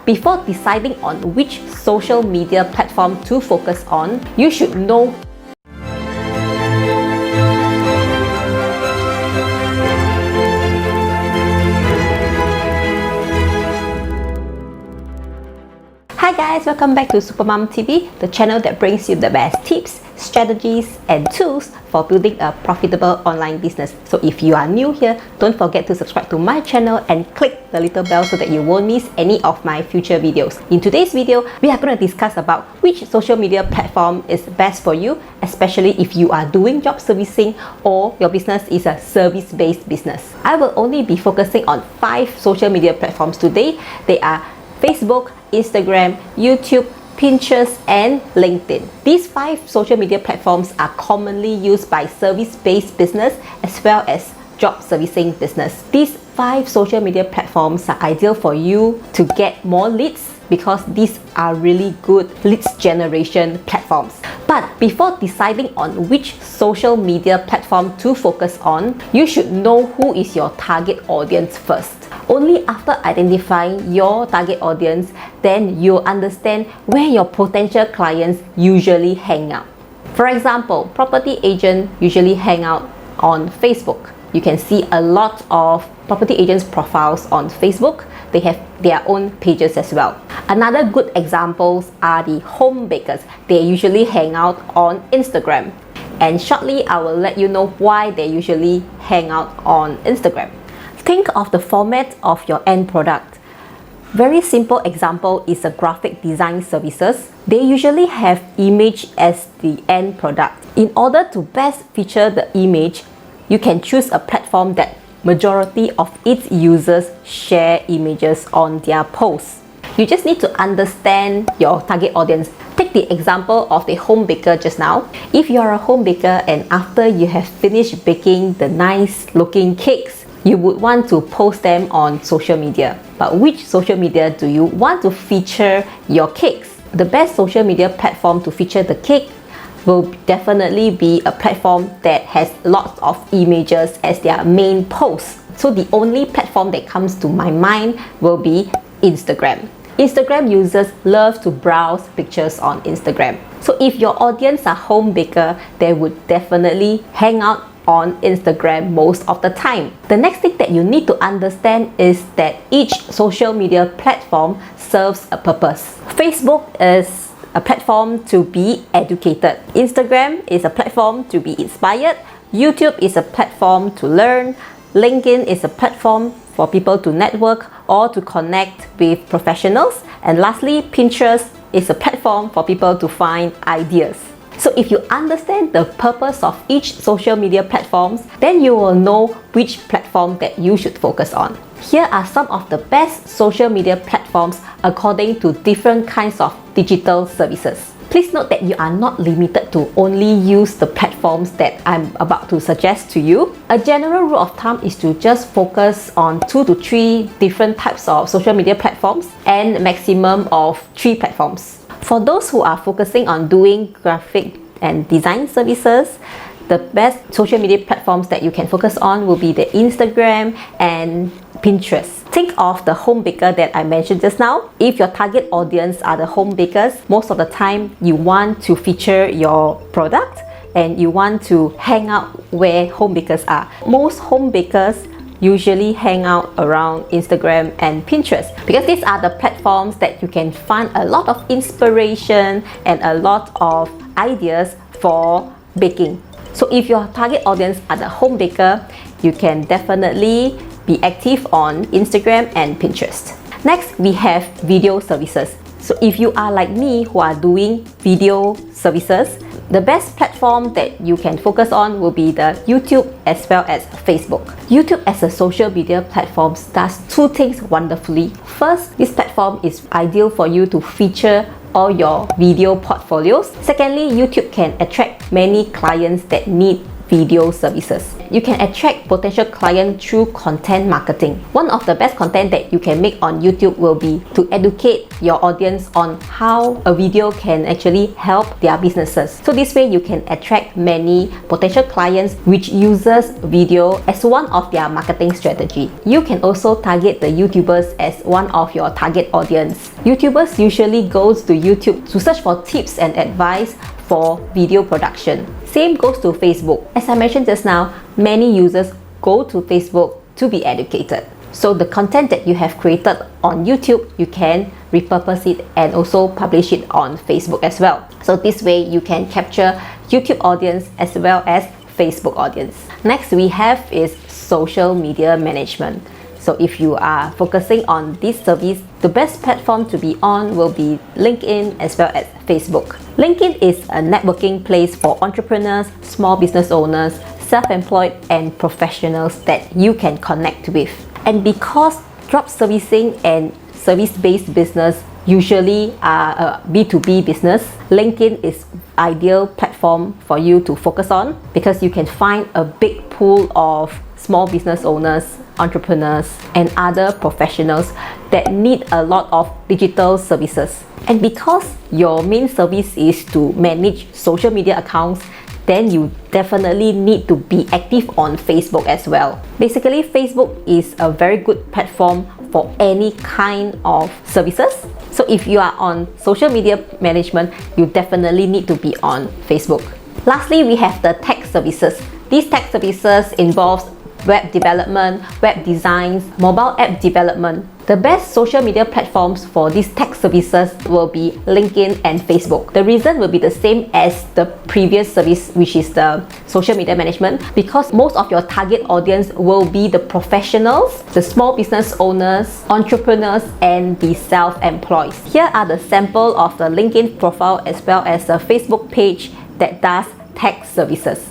before deciding on which social media platform to focus on, you should know Hi guys, welcome back to Supermom TV, the channel that brings you the best tips, strategies and tools for building a profitable online business. So if you are new here, don't forget to subscribe to my channel and click the little bell so that you won't miss any of my future videos. In today's video, we are going to discuss about which social media platform is best for you, especially if you are doing job servicing or your business is a service-based business. I will only be focusing on 5 social media platforms today. They are Facebook, Instagram, YouTube, Pinterest, and LinkedIn. These 5 social media platforms are commonly used by service-based business as well as job servicing business. These 5 social media platforms are ideal for you to get more leads because these are really good leads generation platforms. But before deciding on which social media platform to focus on, you should know who is your target audience first. Only after identifying your target audience, then you'll understand where your potential clients usually hang out. For example, property agents usually hang out on Facebook. You can see a lot of property agents' profiles on Facebook. They have their own pages as well. Another good examples are the home bakers. They usually hang out on Instagram. And shortly, I will let you know why they usually hang out on Instagram. Think of the format of your end product. Very simple example is a graphic design services. They usually have image as the end product. In order to best feature the image, you can choose a platform that majority of its users share images on their posts. You just need to understand your target audience. Take the example of the home baker just now. If you are a home baker and after you have finished baking the nice looking cakes, you would want to post them on social media. But which social media do you want to feature your cakes? The best social media platform to feature the cake will definitely be a platform that has lots of images as their main post. So the only platform that comes to my mind will be Instagram. Instagram users love to browse pictures on Instagram. So if your audience are home baker, they would definitely hang out on Instagram most of the time. The next thing that you need to understand is that each social media platform serves a purpose. Facebook is a platform to be educated. Instagram is a platform to be inspired. YouTube is a platform to learn. LinkedIn is a platform for people to network or to connect with professionals. And lastly, Pinterest is a platform for people to find ideas. So if you understand the purpose of each social media platforms, then you will know which platform that you should focus on. Here are some of the best social media platforms according to different kinds of digital services. Please note that you are not limited to only use the platforms that I'm about to suggest to you. A general rule of thumb is to just focus on 2 to 3 different types of social media platforms and maximum of 3 platforms. For those who are focusing on doing graphic and design services, the best social media platforms that you can focus on will be the Instagram and Pinterest. Think of the home baker that I mentioned just now. If your target audience are the home bakers, most of the time you want to feature your product and you want to hang out where home bakers are. Most home bakers usually hang out around Instagram and Pinterest because these are the platforms that you can find a lot of inspiration and a lot of ideas for baking. So if your target audience are the home baker, you can definitely be active on Instagram and Pinterest. Next, we have video services. So if you are like me who are doing video services, the best platform that you can focus on will be the YouTube as well as Facebook. YouTube as a social media platform does 2 things wonderfully. First, this platform is ideal for you to feature all your video portfolios. Secondly, YouTube can attract many clients that need video services. You can attract potential clients through content marketing. One of the best content that you can make on YouTube will be to educate your audience on how a video can actually help their businesses. So this way you can attract many potential clients which uses video as one of their marketing strategy. You can also target the YouTubers as one of your target audience. YouTubers usually goes to YouTube to search for tips and advice for video production. Same goes to Facebook. As I mentioned just now, many users go to Facebook to be educated. So the content that you have created on YouTube, you can repurpose it and also publish it on Facebook as well. So this way you can capture YouTube audience as well as Facebook audience. Next we have is social media management. So if you are focusing on this service, the best platform to be on will be LinkedIn as well as Facebook. LinkedIn is a networking place for entrepreneurs, small business owners, self-employed and professionals that you can connect with. And because drop servicing and service-based business usually are a B2B business, LinkedIn is ideal platform for you to focus on because you can find a big pool of small business owners, entrepreneurs and other professionals that need a lot of digital services. And because your main service is to manage social media accounts, then you definitely need to be active on Facebook as well. Basically, Facebook is a very good platform for any kind of services. So if you are on social media management, you definitely need to be on Facebook. Lastly, we have the tech services. These tech services involves web development, web designs, mobile app development. The best social media platforms for these tech services will be LinkedIn and Facebook. The reason will be the same as the previous service, which is the social media management, because most of your target audience will be the professionals, the small business owners, entrepreneurs, and the self-employed. Here are the sample of the LinkedIn profile as well as the Facebook page that does tech services.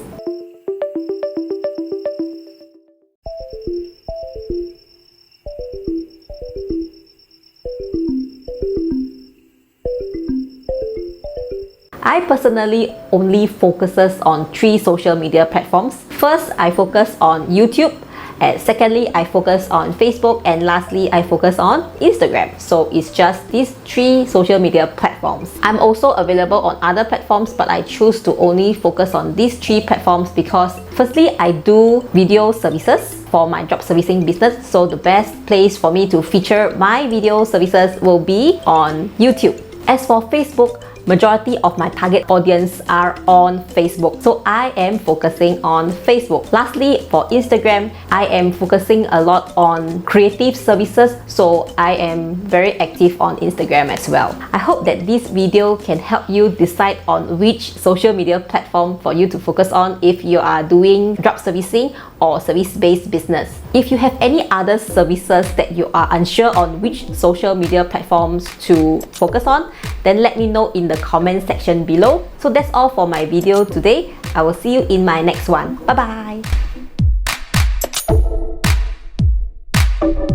I personally only focuses on 3 social media platforms. First, I focus on YouTube. And secondly, I focus on Facebook. And lastly, I focus on Instagram. So it's just these 3 social media platforms. I'm also available on other platforms, but I choose to only focus on these 3 platforms because firstly, I do video services for my job servicing business. So the best place for me to feature my video services will be on YouTube. As for Facebook, majority of my target audience are on Facebook. So I am focusing on Facebook. Lastly, for Instagram, I am focusing a lot on creative services. So I am very active on Instagram as well. I hope that this video can help you decide on which social media platform for you to focus on if you are doing drop servicing or service-based business. If you have any other services that you are unsure on which social media platforms to focus on, then let me know in the comment section below. So that's all for my video today. I will see you in my next one. Bye bye.